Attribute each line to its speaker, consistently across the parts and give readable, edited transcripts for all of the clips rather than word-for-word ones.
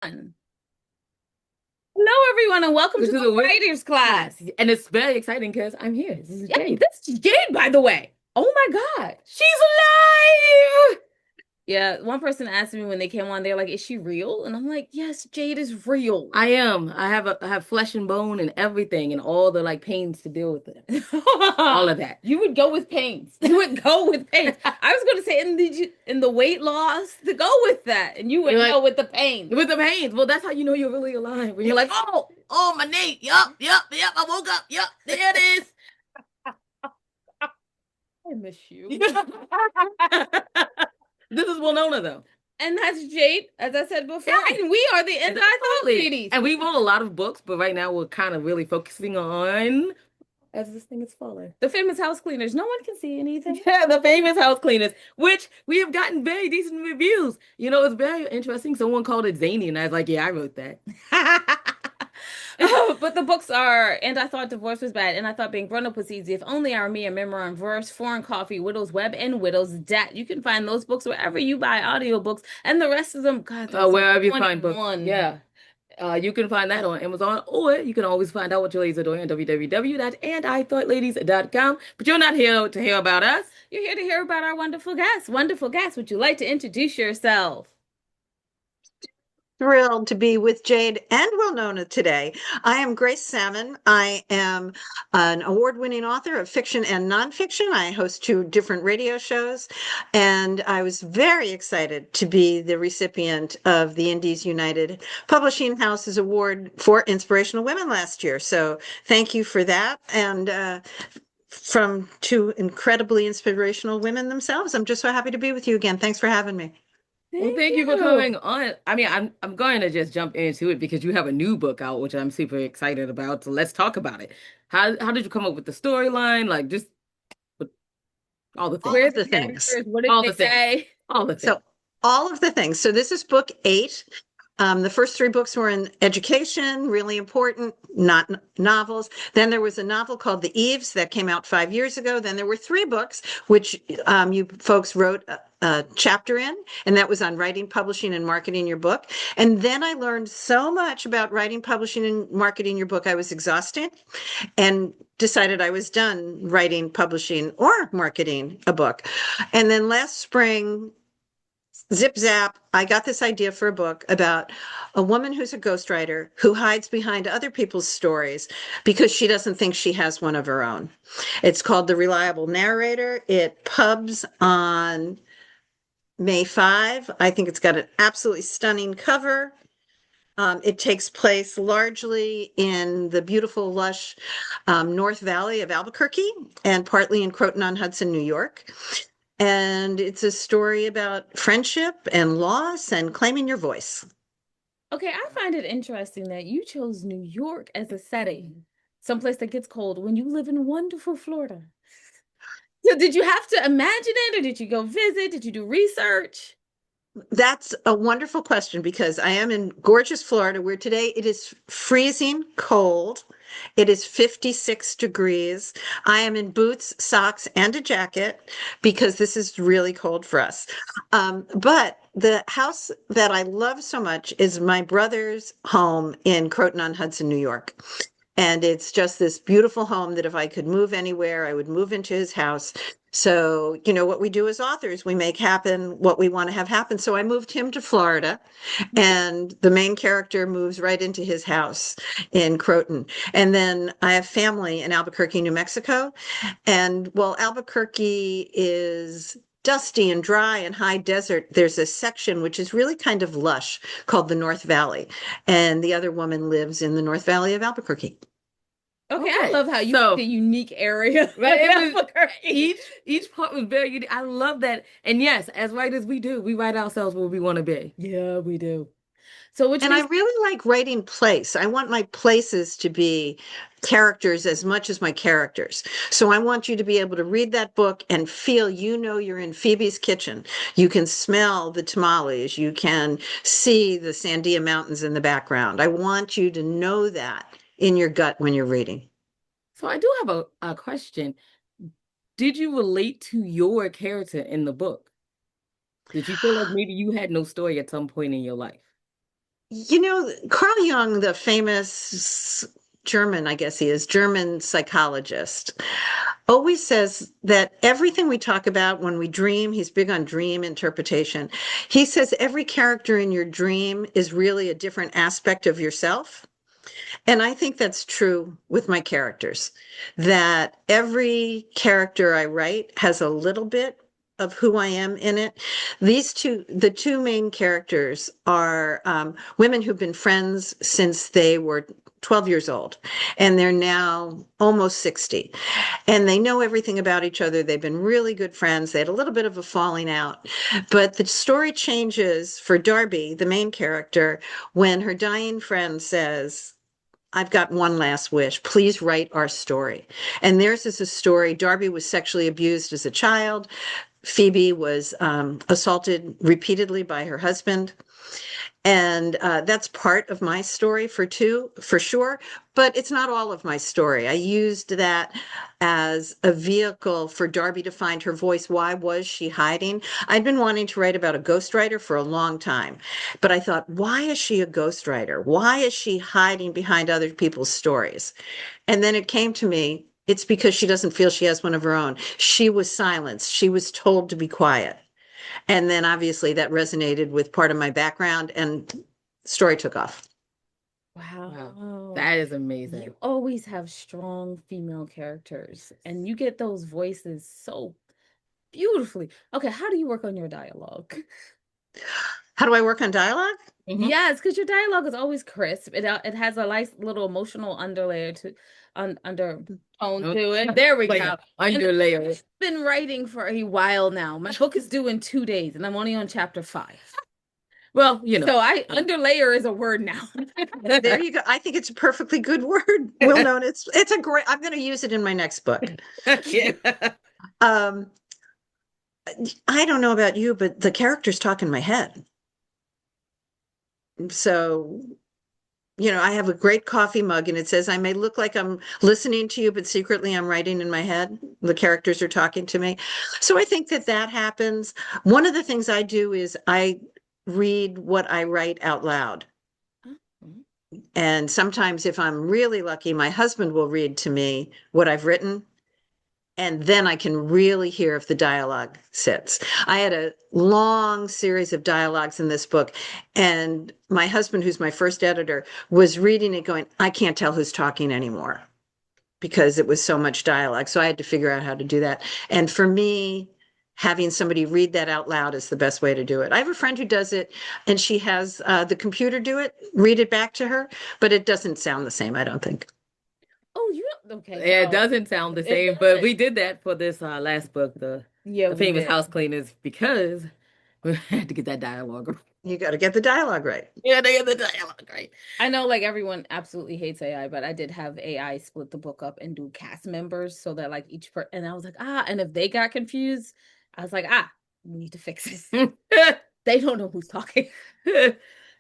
Speaker 1: everyone. Hello, everyone, and welcome
Speaker 2: This
Speaker 1: to
Speaker 2: is
Speaker 1: the
Speaker 2: a wit
Speaker 1: writers class.
Speaker 2: and it's very exciting because I'm here. This is
Speaker 1: Yeah,
Speaker 2: Jade.
Speaker 1: this is Jade, by the way. Oh my God, she's alive! Yeah, one person asked me when they came on, they're like, "Is she real?" And I'm like, "Yes, Jade is real."
Speaker 2: I am. I have flesh and bone and everything and all the like pains to deal with it. All of that.
Speaker 1: You would go with pains. You would go with pains. I was going to say in the weight loss to go with that, and you
Speaker 2: You're
Speaker 1: would go
Speaker 2: like
Speaker 1: with the pains.
Speaker 2: with the pains. Well, that's how you know you're really alive. When you're like, my knee. Yup. I woke up. Yup, there it is.
Speaker 1: I miss you.
Speaker 2: This is Winona though.
Speaker 1: And that's Jade, as I said before.
Speaker 2: Yeah,
Speaker 1: And we are the Anti-Thought
Speaker 2: exactly.
Speaker 1: Ladies.
Speaker 2: And we wrote a lot of books, but right now we're kind of really focusing on as this thing is falling.
Speaker 1: The famous house cleaners. No one can see anything.
Speaker 2: Yeah, the famous house cleaners, which we have gotten very decent reviews. You know, it's very interesting. Someone called it zany, and I was like, yeah, I wrote that.
Speaker 1: But the books are And I Thought Divorce Was Bad, and I Thought Being Grown Up Was Easy, If Only I Were Me, A Memoir in Verse, Foreign Coffee, Widow's Web, and Widow's Debt. You can find those books wherever you buy audiobooks, and the rest of them, God, there's like
Speaker 2: Wherever you find books.
Speaker 1: 21.
Speaker 2: Yeah. You can find that on Amazon, or you can always find out what your ladies are doing on www.andithoughladies.com. But you're not here to hear about us.
Speaker 1: You're here to hear about our wonderful guests. Wonderful guests, would you like to introduce yourself?
Speaker 3: Thrilled to be with Jade and Winona today. I am Grace Salmon. I am an award-winning author of fiction and nonfiction. I host two different radio shows, and I was very excited to be the recipient of the Indies United Publishing House's Award for Inspirational Women last year. So thank you for that. And from two incredibly inspirational women themselves, I'm just so happy to be with you again. Thanks for having me.
Speaker 2: Well,
Speaker 1: Thank
Speaker 2: thank you for
Speaker 1: you.
Speaker 2: coming on. I mean, I'm going to just jump into it because you have a new book out, which I'm super excited about. So let's talk about it. How did you come up with the storyline? Like just with all the
Speaker 3: All
Speaker 1: Where are
Speaker 2: things,
Speaker 3: of
Speaker 1: the
Speaker 3: the things.
Speaker 1: characters? What did
Speaker 2: all
Speaker 1: they
Speaker 2: the things,
Speaker 1: say?
Speaker 2: all the things.
Speaker 3: So all of the things. So this is book 8. The first 3 books were in education, really important, not novels. Then there was a novel called The Eves that came out 5 years ago. Then there were 3 books, which you folks wrote a chapter in, and that was on writing, publishing, and marketing your book. And then I learned so much about writing, publishing, and marketing your book, I was exhausted and decided I was done writing, publishing, or marketing a book. And then last spring, zip zap, I got this idea for a book about a woman who's a ghostwriter who hides behind other people's stories because she doesn't think she has one of her own. It's called The Reliable Narrator. It pubs on May 5. I think it's got an absolutely stunning cover. It takes place largely in the beautiful, lush North Valley of Albuquerque and partly in Croton-on-Hudson, New York. And it's a story about friendship and loss and claiming your voice.
Speaker 1: Okay, I find it interesting that you chose New York as a setting, someplace that gets cold when you live in wonderful Florida. So did you have to imagine it or did you go visit? Did you do research?
Speaker 3: That's a wonderful question because I am in gorgeous Florida where today it is freezing cold. It is 56 degrees. I am in boots, socks, and a jacket because this is really cold for us. But the house that I love so much is my brother's home in Croton-on-Hudson, New York. And it's just this beautiful home that if I could move anywhere, I would move into his house. So, what we do as authors, we make happen what we want to have happen. So I moved him to Florida, and the main character moves right into his house in Croton. And then I have family in Albuquerque, New Mexico. And while Albuquerque is dusty and dry and high desert, there's a section which is really kind of lush called the North Valley. And the other woman lives in the North Valley of Albuquerque.
Speaker 1: Okay, I
Speaker 2: Okay,
Speaker 1: love how you picked
Speaker 2: so
Speaker 1: a unique area.
Speaker 2: right, it was
Speaker 1: Albuquerque.
Speaker 2: each part was very unique. I love that, and yes, as writers, we write ourselves where we want to be.
Speaker 1: Yeah, we do. So which
Speaker 3: And I
Speaker 1: means
Speaker 3: really like writing place. I want my places to be characters as much as my characters. So I want you to be able to read that book and feel you're in Phoebe's kitchen. You can smell the tamales. You can see the Sandia Mountains in the background. I want you to know that in your gut when you're reading.
Speaker 2: So I do have a question. Did you relate to your character in the book? Did you feel like maybe you had no story at some point in your life?
Speaker 3: Carl Jung, the famous German, I guess he is, German psychologist, always says that everything we talk about when we dream, he's big on dream interpretation. He says every character in your dream is really a different aspect of yourself. And I think that's true with my characters, that every character I write has a little bit of who I am in it. The two main characters are women who've been friends since they were 12 years old, and they're now almost 60. And they know everything about each other. They've been really good friends. They had a little bit of a falling out. But the story changes for Darby, the main character, when her dying friend says, I've got one last wish. Please write our story. And theirs is a story. Darby was sexually abused as a child. Phoebe was assaulted repeatedly by her husband. And that's part of my story for sure. But it's not all of my story. I used that as a vehicle for Darby to find her voice. Why was she hiding? I'd been wanting to write about a ghostwriter for a long time, but I thought, why is she a ghostwriter? Why is she hiding behind other people's stories? And then it came to me, it's because she doesn't feel she has one of her own. She was silenced. She was told to be quiet. And then obviously that resonated with part of my background and story took off.
Speaker 2: Wow. That is amazing.
Speaker 1: You always have strong female characters and you get those voices so beautifully. Okay, how do you work on your dialogue?
Speaker 3: How do I work on dialogue?
Speaker 1: Yes, because your dialogue is always crisp. It has a nice little emotional underlayer to undertone to it. There we go.
Speaker 2: Underlayer.
Speaker 1: I've been writing for a while now. My book is due in 2 days, and I'm only on chapter 5.
Speaker 2: Well,
Speaker 1: So underlayer is a word now.
Speaker 3: There you go. I think it's a perfectly good word. Well known. It's a great. I'm going to use it in my next book. I don't know about you, but the characters talk in my head. So, I have a great coffee mug and it says, I may look like I'm listening to you, but secretly I'm writing in my head. The characters are talking to me. So I think that happens. One of the things I do is I read what I write out loud. And sometimes if I'm really lucky, my husband will read to me what I've written. And then I can really hear if the dialogue sits. I had a long series of dialogues in this book, and my husband, who's my first editor, was reading it going, I can't tell who's talking anymore because it was so much dialogue. So I had to figure out how to do that. And for me, having somebody read that out loud is the best way to do it. I have a friend who does it, and she has the computer do it, read it back to her, but it doesn't sound the same, I don't think.
Speaker 1: Oh, okay.
Speaker 2: Yeah, it doesn't sound the same, but we did that for this last book, the famous house cleaners, because we had to get that dialogue right.
Speaker 3: You got to get the dialogue right.
Speaker 2: Yeah, they get the dialogue right.
Speaker 1: I know, like, everyone absolutely hates AI, but I did have AI split the book up and do cast members so that, like, each person, and I was like, and if they got confused, I was like, we need to fix this. They don't know who's talking.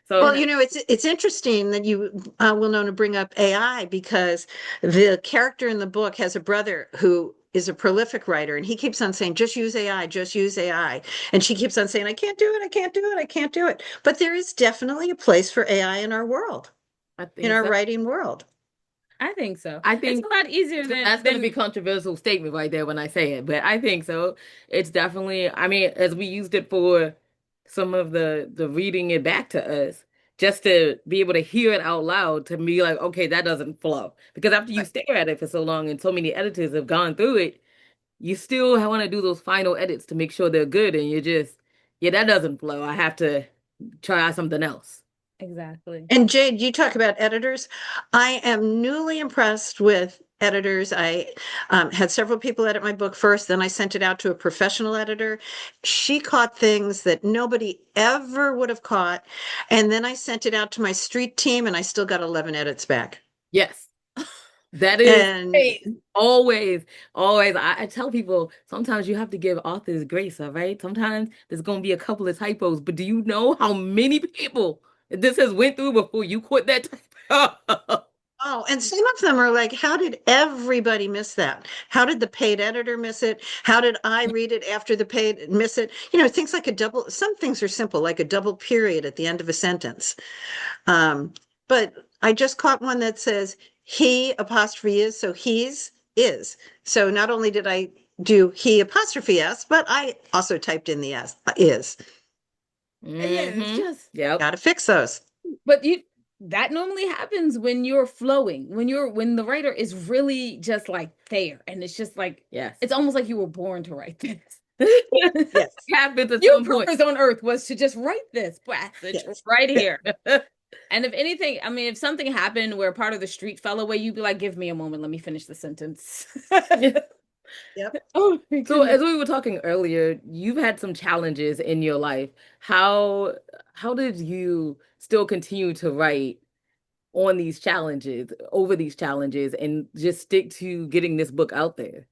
Speaker 3: So, well, it's interesting that you will know to bring up AI because the character in the book has a brother who is a prolific writer, and he keeps on saying, just use AI, just use AI. And she keeps on saying, I can't do it, I can't do it, I can't do it. But there is definitely a place for AI in our world, in our writing world.
Speaker 1: I think so.
Speaker 2: I think
Speaker 1: it's a lot easier than
Speaker 2: that's going to be a controversial statement right there when I say it, but I think so. It's definitely, I mean, as we used it for some of the reading it back to us, just to be able to hear it out loud, to be like, okay, that doesn't flow. Because after you stare at it for so long and so many editors have gone through it, you still want to do those final edits to make sure they're good, and you're just, that doesn't flow. I have to try something else.
Speaker 1: Exactly.
Speaker 3: And Jade, you talk about editors. I am newly impressed with editors. I had several people edit my book first, then I sent it out to a professional editor. She caught things that nobody ever would have caught. And then I sent it out to my street team and I still got 11 edits back.
Speaker 2: Yes. That is always. I tell people sometimes you have to give authors grace, all right? Sometimes there's going to be a couple of typos, but do you know how many people this has went through before you quit that typo?
Speaker 3: Oh, and some of them are like, how did everybody miss that? How did the paid editor miss it? How did I read it after the paid miss it? Things like a double, some things are simple, like a double period at the end of a sentence. Um, but I just caught one that says he apostrophe is, so he's is. So not only did I do he apostrophe s, but I also typed in the s is.
Speaker 1: Yeah, it's
Speaker 2: Mm-hmm.
Speaker 1: just,
Speaker 2: Yep.
Speaker 3: Got to fix those.
Speaker 1: but that normally happens when you're flowing, when the writer is really just like there, and it's just like
Speaker 2: Yes.
Speaker 1: it's almost like you were born to write this.
Speaker 3: Yes,
Speaker 2: Happens at
Speaker 1: Your
Speaker 2: some point.
Speaker 1: purpose on earth was to just write this passage
Speaker 3: yes,
Speaker 1: right
Speaker 3: yeah,
Speaker 1: here. And if anything, I mean, if something happened where part of the street fell away, you'd be like, give me a moment, let me finish the sentence.
Speaker 3: yep.
Speaker 1: Oh my
Speaker 2: So
Speaker 1: goodness.
Speaker 2: as we were talking earlier, you've had some challenges in your life. How did you still continue to write on these challenges, over these challenges, and just stick to getting this book out there?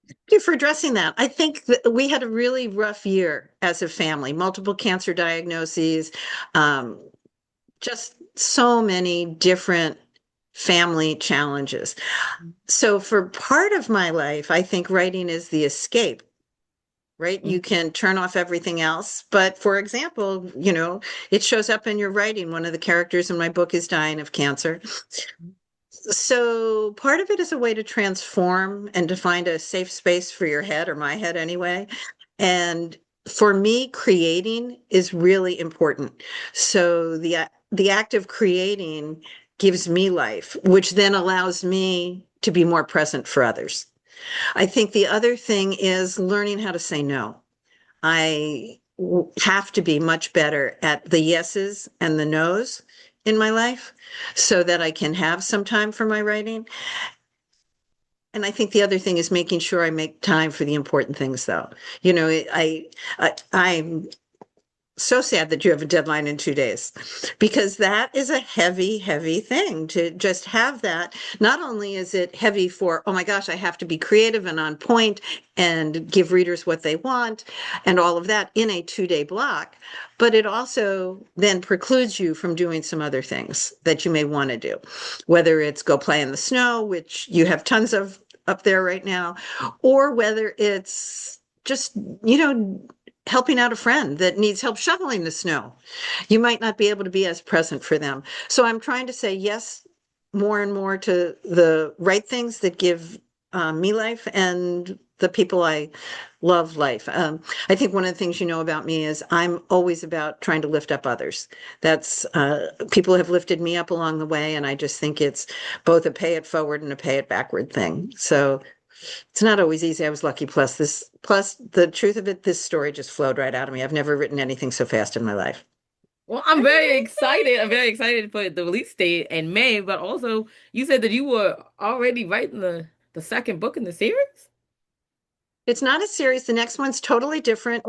Speaker 3: Thank you for addressing that. I think that we had a really rough year as a family, multiple cancer diagnoses, um, just so many different family challenges. So for part of my life, I think writing is the escape, right? You can turn off everything else. But for example, it shows up in your writing. One of the characters in my book is dying of cancer. So part of it is a way to transform and to find a safe space for your head, or my head anyway. And for me, creating is really important. So the act of creating gives me life, which then allows me to be more present for others. I think the other thing is learning how to say no. Have to be much better at the yeses and the nos in my life so that I can have some time for my writing. And I think the other thing is making sure I make time for the important things, though. I'm so sad that you have a deadline in 2 days because that is a heavy, heavy thing to just have that. Not only is it heavy for, oh my gosh, I have to be creative and on point and give readers what they want and all of that in a 2 day block, but it also then precludes you from doing some other things that you may want to do, whether it's go play in the snow, which you have tons of up there right now, or whether it's just, helping out a friend that needs help shoveling the snow. You might not be able to be as present for them. So I'm trying to say yes more and more to the right things that give me life and the people I love life. I think one of the things you know about me is I'm always about trying to lift up others. That's people have lifted me up along the way, and I just think it's both a pay it forward and a pay it backward thing. So it's not always easy. I was lucky. Plus the truth of it, this story just flowed right out of me. I've never written anything so fast in my life.
Speaker 2: Well, I'm very excited. I'm very excited for the release date in May, but also you said that you were already writing the second book in the series?
Speaker 3: It's not a series. The next one's totally different.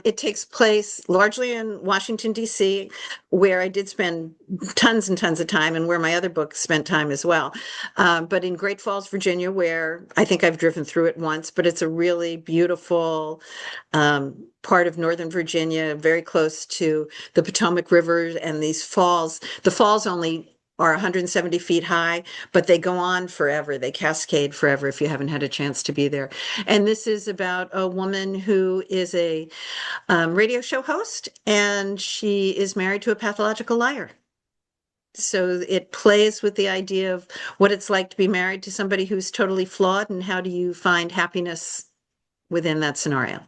Speaker 3: It takes place largely in Washington, D.C., where I did spend tons and tons of time and where my other books spent time as well. But in Great Falls, Virginia, where I think I've driven through it once, but it's a really beautiful part of Northern Virginia, very close to the Potomac River and these falls. The falls only are 170 feet high, but they go on forever. They cascade forever if you haven't had a chance to be there. And this is about a woman who is a radio show host, and she is married to a pathological liar. So it plays with the idea of what it's like to be married to somebody who's totally flawed, and how do you find happiness within that scenario.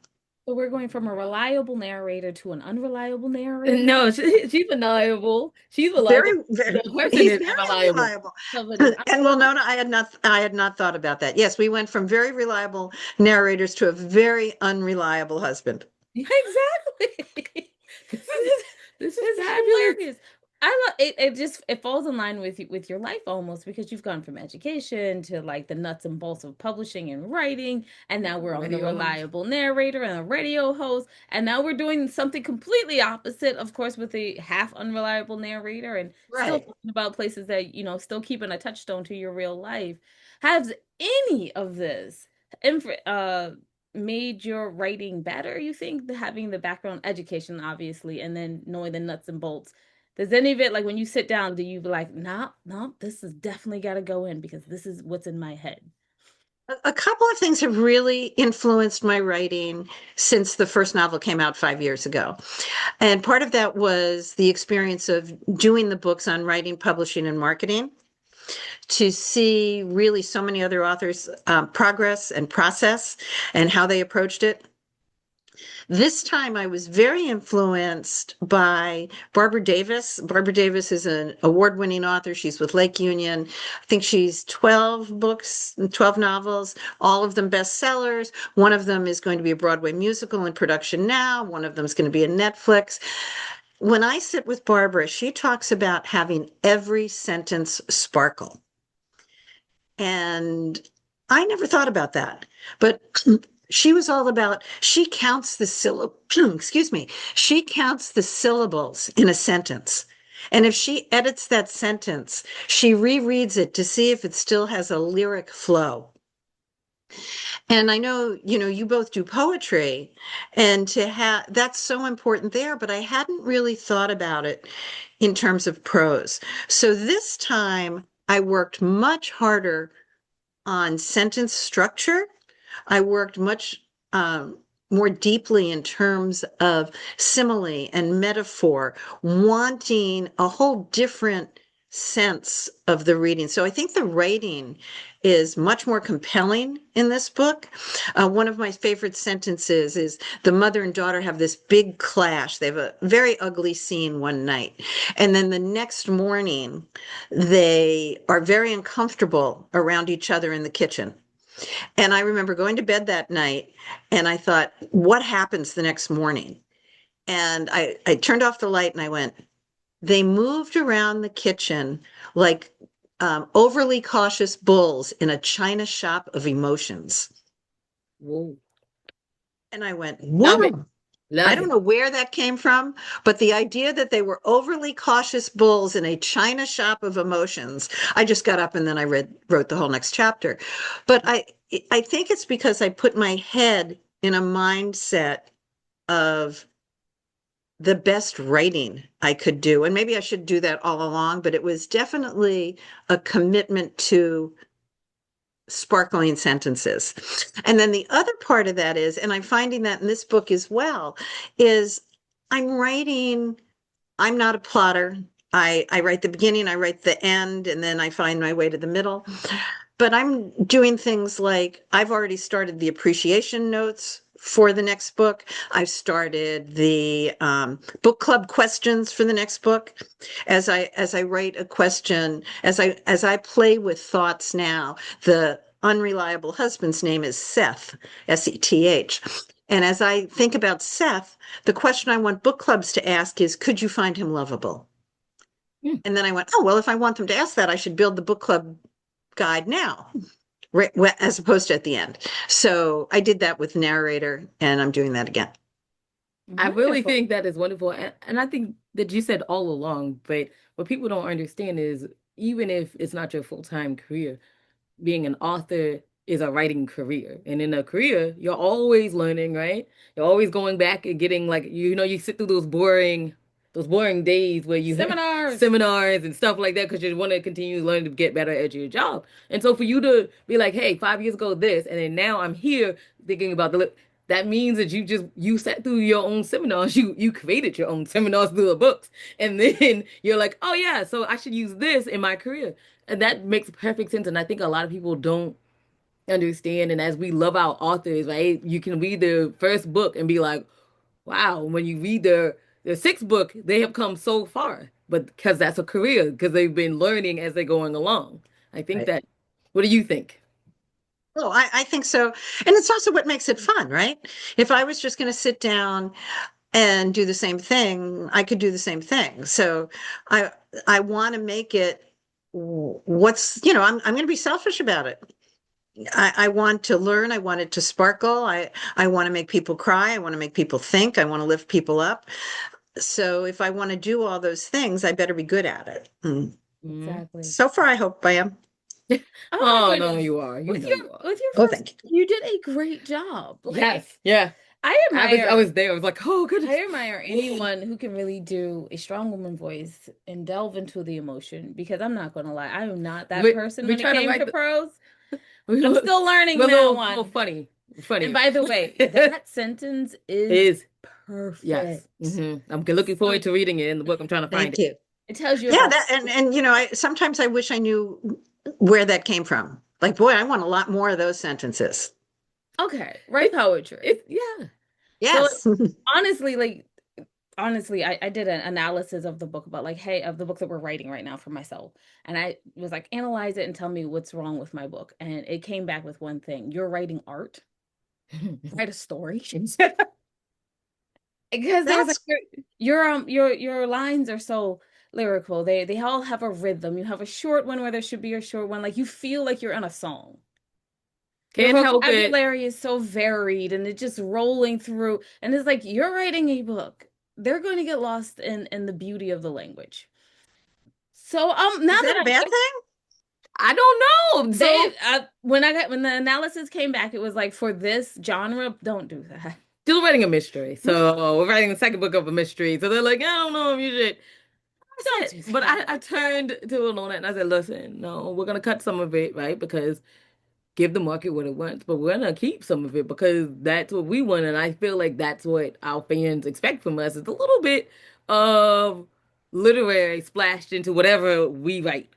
Speaker 1: So we're going from a reliable narrator to an unreliable narrator.
Speaker 2: No, she's reliable. She's
Speaker 3: Very,
Speaker 2: reliable.
Speaker 3: very,
Speaker 2: The person
Speaker 3: he's
Speaker 2: is
Speaker 3: very
Speaker 2: unreliable.
Speaker 3: unreliable.
Speaker 1: Somebody is
Speaker 3: And well,
Speaker 1: unreliable.
Speaker 3: Nona, I had not thought about that. Yes, we went from very reliable narrators to a very unreliable husband.
Speaker 1: Exactly.
Speaker 2: This is this is
Speaker 1: This is
Speaker 2: fabulous.
Speaker 1: hilarious. I love it. It just it falls in line with with your life almost because you've gone from education to like the nuts and bolts of publishing and writing, and now we're on the
Speaker 2: Radio host.
Speaker 1: reliable narrator and a radio host, and now we're doing something completely opposite, of course, with the half unreliable narrator, and still
Speaker 3: Right.
Speaker 1: talking about places that still keeping a touchstone to your real life. Has any of this made your writing better, you think, having the background education, obviously, and then knowing the nuts and bolts Does any of it, like when you sit down, do you be like, nah, no, this has definitely got to go in because this is what's in my head?
Speaker 3: A couple of things have really influenced my writing since the first novel came out 5 years ago. And part of that was the experience of doing the books on writing, publishing, and marketing, to see really so many other authors' progress and process and how they approached it. This time I was very influenced by Barbara Davis. Barbara Davis is an award-winning author. She's with Lake Union. I think she's 12 books, 12 novels, all of them bestsellers. One of them is going to be a Broadway musical in production now. One of them is going to be a Netflix. When I sit with Barbara, she talks about having every sentence sparkle. And I never thought about that. But she was all about, she counts the excuse me, she counts the syllables in a sentence. And if she edits that sentence, she rereads it to see if it still has a lyric flow. And I know, you both do poetry, and to have that's so important there, but I hadn't really thought about it in terms of prose. So this time I worked much harder on sentence structure. I worked much more deeply in terms of simile and metaphor, wanting a whole different sense of the reading. So I think the writing is much more compelling in this book. One of my favorite sentences is the mother and daughter have this big clash. They have a very ugly scene one night. And then the next morning, they are very uncomfortable around each other in the kitchen. And I remember going to bed that night and I thought, what happens the next morning? And I turned off the light and I went, they moved around the kitchen like overly cautious bulls in a china shop of emotions.
Speaker 2: Whoa.
Speaker 3: And I went,
Speaker 2: Love it.
Speaker 3: whoa. I
Speaker 2: Love
Speaker 3: don't
Speaker 2: it.
Speaker 3: know where that came from, but the idea that they were overly cautious bulls in a china shop of emotions. I just got up and then I wrote the whole next chapter. But I think it's because I put my head in a mindset of the best writing I could do. And maybe I should do that all along, but it was definitely a commitment to sparkling sentences. And then the other part of that is, and I'm finding that in this book as well, is I'm writing, I'm not a plotter. I write the beginning, I write the end, and then I find my way to the middle. But I'm doing things like I've already started the appreciation notes for the next book. I've started the book club questions for the next book. As I write a question, as I play with thoughts now, the unreliable husband's name is Seth, Seth. And as I think about Seth, the question I want book clubs to ask is, could you find him lovable?
Speaker 2: Mm.
Speaker 3: And then I went, oh, well, if I want them to ask that, I should build the book club guide now, right, as opposed to at the end. So I did that with narrator, and I'm doing that again.
Speaker 2: I really
Speaker 1: Wonderful.
Speaker 2: think that is wonderful. And I think that you said all along, but what people don't understand is even if it's not your full-time career, being an author is a writing career. And in a career, you're always learning, right? You're always going back and getting like, you sit through those boring days where you have
Speaker 1: Seminars.
Speaker 2: seminars and stuff like that because you want to continue to learn to get better at your job. And so for you to be like, hey, 5 years ago this, and then now I'm here thinking about that means that you sat through your own seminars. You created your own seminars through the books. And then you're like, oh yeah, so I should use this in my career. And that makes perfect sense. And I think a lot of people don't understand. And as we love our authors, right? You can read the first book and be like, wow, when you read the sixth book, they have come so far. But because that's a career, because they've been learning as they're going along. I think
Speaker 3: Right.
Speaker 2: that, what do you think?
Speaker 3: Oh, I think so. And it's also what makes it fun, right? If I was just going to sit down and do the same thing, I could do the same thing. So I I want to make it I'm going to be selfish about it. I want to learn. I want it to sparkle. I want to make people cry. I want to make people think. I want to lift people up. So if I want to do all those things, I better be good at it.
Speaker 2: Mhm.
Speaker 1: Exactly.
Speaker 3: So far, I hope I am.
Speaker 1: Oh my
Speaker 2: Oh, no,
Speaker 1: goodness.
Speaker 2: you are. You
Speaker 1: With
Speaker 2: know
Speaker 1: your
Speaker 2: you are.
Speaker 1: with your
Speaker 3: Oh,
Speaker 1: first,
Speaker 3: thank you.
Speaker 1: you did a great job. Like
Speaker 2: Yes. Yeah.
Speaker 1: I
Speaker 2: I
Speaker 1: admire
Speaker 2: was there. I was like, oh goodness.
Speaker 1: I admire anyone who can really do a strong woman voice and delve into the emotion because I'm not gonna lie, I am not that person
Speaker 2: We
Speaker 1: when it
Speaker 2: try to
Speaker 1: came
Speaker 2: write
Speaker 1: to
Speaker 2: the
Speaker 1: prose.
Speaker 2: we
Speaker 1: I'm
Speaker 2: were,
Speaker 1: still learning
Speaker 2: we're
Speaker 1: that
Speaker 2: a little
Speaker 1: one.
Speaker 2: funny.
Speaker 1: And
Speaker 2: Funny.
Speaker 1: by the way, that sentence is
Speaker 2: Is yes.
Speaker 1: perfect.
Speaker 2: I'm looking forward
Speaker 1: So
Speaker 2: to reading it in the book. I'm trying to find
Speaker 3: Thank
Speaker 2: it.
Speaker 3: you.
Speaker 1: it tells you
Speaker 3: Yeah,
Speaker 1: about
Speaker 3: that and I sometimes I wish I knew where that came from. Like, boy, I want a lot more of those sentences.
Speaker 1: okay, write
Speaker 2: It,
Speaker 1: poetry.
Speaker 2: yeah.
Speaker 1: So
Speaker 3: Yes.
Speaker 1: honestly, honestly, I did an analysis of the book about like, hey, of the book that we're writing right now for myself. And I was like, analyze it and tell me what's wrong with my book. And it came back with one thing. You're writing art, write a story. Because there's like
Speaker 3: That's
Speaker 1: your lines are so lyrical. They all have a rhythm. You have a short one where there should be a short one. Like you feel like you're in a song. Your
Speaker 2: Can't help it.
Speaker 1: vocabulary is so varied and it's just rolling through. And it's like you're writing a book. They're going to get lost in the beauty of the language. So
Speaker 3: is
Speaker 1: now that
Speaker 3: that a bad thing?
Speaker 2: I don't know. So
Speaker 1: when the analysis came back, it was like for this genre, don't do that.
Speaker 2: still writing a mystery. So we're writing the second book of a mystery. So they're like, I don't know if you should. I
Speaker 1: Don't
Speaker 2: said,
Speaker 1: do
Speaker 2: but
Speaker 1: that.
Speaker 2: I turned to it on it and I said, listen, no, we're gonna cut some of it, right? Because give the market what it wants, but we're gonna keep some of it because that's what we want, and I feel like that's what our fans expect from us. It's a little bit of literary splashed into whatever we write.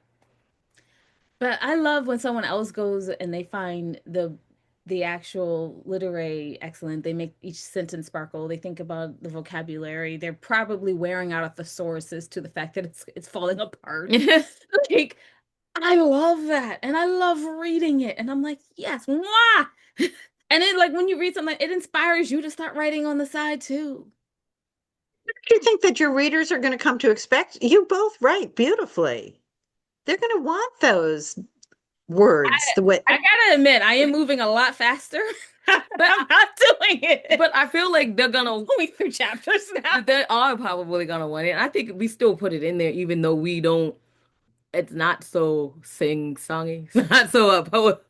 Speaker 1: But I love when someone else goes and they find the actual literary excellent. They make each sentence sparkle. They think about the vocabulary. They're probably wearing out a thesauruses to the fact that it's falling apart. Like I love that. And I love reading it. And I'm like, yes, mwah! And then like when you read something, it inspires you to start writing on the side too.
Speaker 3: Do you think that your readers are going to come to expect? You both write beautifully. They're going to want those words. The way
Speaker 1: I gotta admit, I am moving a lot faster. I'm
Speaker 2: But
Speaker 1: not doing it.
Speaker 2: but I feel like they're gonna
Speaker 1: Only 2 chapters now.
Speaker 2: they are probably gonna want it. I think we still put it in there even though we don't it's not so sing-songy, it's not so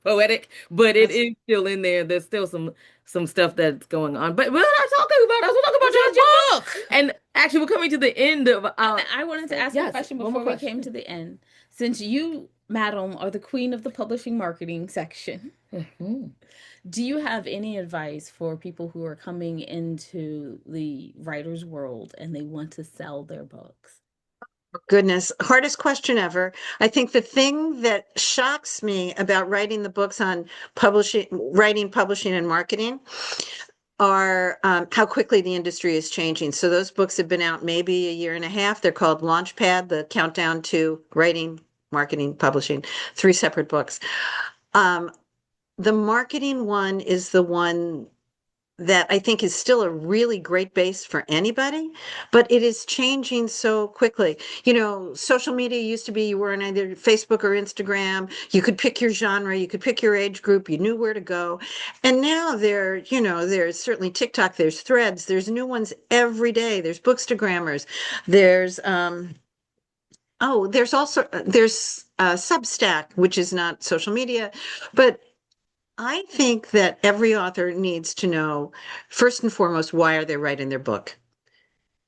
Speaker 2: poetic, but it
Speaker 3: yes.
Speaker 2: is still in there. There's still some stuff that's going on. But we're not talking about us. We're talking about
Speaker 1: About
Speaker 2: your
Speaker 1: your
Speaker 2: book.
Speaker 1: book.
Speaker 2: And actually, we're coming to the end of
Speaker 1: I wanted to ask a
Speaker 2: yes,
Speaker 1: question
Speaker 2: one more
Speaker 1: before we came to
Speaker 2: question.
Speaker 1: the end. Since you, madam, are the queen of the publishing marketing section,
Speaker 2: Mhm.
Speaker 1: do you have any advice for people who are coming into the writer's world and they want to sell their books?
Speaker 3: Goodness, hardest question ever. I think the thing that shocks me about writing the books on publishing, writing, publishing, and marketing are how quickly the industry is changing. So those books have been out maybe a year and a half. They're called Launchpad, the countdown to writing, marketing, publishing, three separate books. Um, the marketing one is the one that I think is still a really great base for anybody, but it is changing so quickly. You know, social media used to be you were on either Facebook or Instagram. You could pick your genre, you could pick your age group, you knew where to go. And now there's certainly TikTok, there's Threads, there's new ones every day. There's Bookstagrammers, there's there's also there's Substack, which is not social media, but I think that every author needs to know, first and foremost, why are they writing their book?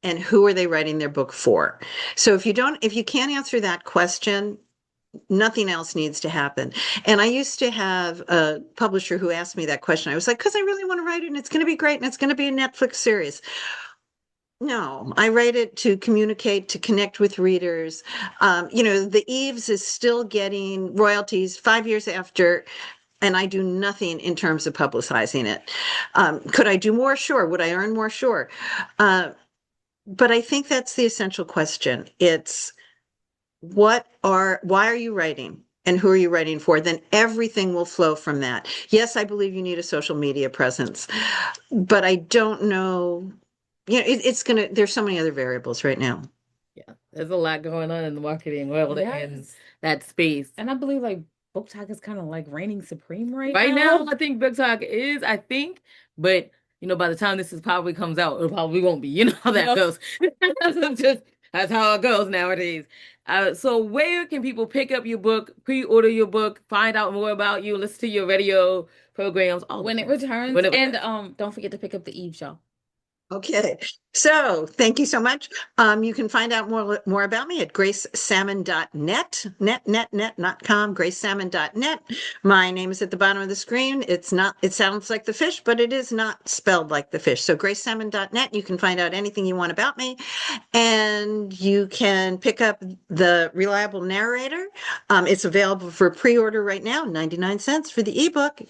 Speaker 3: And who are they writing their book for? So if you can't answer that question, nothing else needs to happen. And I used to have a publisher who asked me that question. I was like, because I really want to write it and it's going to be great and it's going to be a Netflix series. No, I write it to communicate, to connect with readers. The Eves is still getting royalties 5 years after, and I do nothing in terms of publicizing it. Could I do more? Sure. Would I earn more? Sure. Uh, but I think that's the essential question. It's why are you writing? And who are you writing for? Then everything will flow from that. Yes, I believe you need a social media presence, but I don't know. There's so many other variables right now.
Speaker 2: Yeah, there's a lot going on in the marketing world and
Speaker 1: Yes.
Speaker 2: that space.
Speaker 1: And I believe like book talk is kind of like reigning supreme right
Speaker 2: Right now,
Speaker 1: now.
Speaker 2: I think Book Talk is, I think, but by the time this is probably comes out, it probably won't be. You know how that
Speaker 1: No.
Speaker 2: goes. That's how it goes nowadays. So where can people pick up your book, pre-order your book, find out more about you, listen to your radio programs, all
Speaker 1: when
Speaker 2: the
Speaker 1: it
Speaker 2: things.
Speaker 1: returns.
Speaker 2: When it
Speaker 1: And
Speaker 2: returns.
Speaker 1: don't forget to pick up the Eve show.
Speaker 3: Okay, so thank you so much. You can find out more about me at gracesalmon.net, net.com, gracesalmon.net. My name is at the bottom of the screen. It sounds like the fish, but it is not spelled like the fish. So gracesalmon.net, you can find out anything you want about me. And you can pick up the Reliable Narrator. It's available for pre-order right now, 99 cents for the ebook.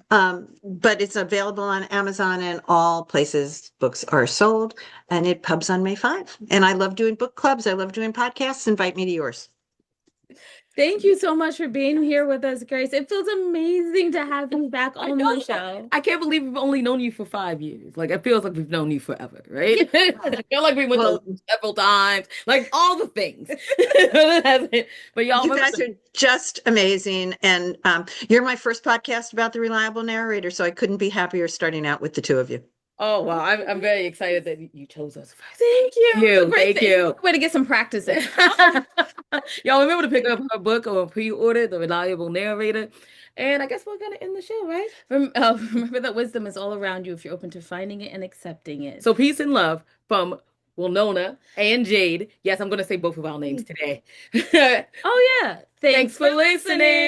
Speaker 3: But it's available on Amazon and all places books are sold. And it pubs on May 5. And I love doing book clubs. I love doing podcasts. Invite me to yours.
Speaker 1: Thank you so much for being here with us, Grace. It feels amazing to have you back on the show.
Speaker 2: I can't believe we've only known you for 5 years. Like, it feels like we've known you forever, right? I feel like we went to several times, like all the things. But y'all,
Speaker 3: you guys are just amazing. And you're my first podcast about the Reliable Narrator. So I couldn't be happier starting out with the two of you.
Speaker 2: Oh, wow. I'm very excited that you chose us first.
Speaker 1: Thank you.
Speaker 2: Thank you.
Speaker 1: Way to get some practice in.
Speaker 2: Y'all remember to pick up her book or pre-order, The Reliable Narrator. And I guess we're going to end the show, right?
Speaker 1: Remember that wisdom is all around you if you're open to finding it and accepting it.
Speaker 2: So peace and love from Winona and Jade. Yes, I'm going to say both of our names today.
Speaker 1: Oh, yeah.
Speaker 2: Thanks for listening.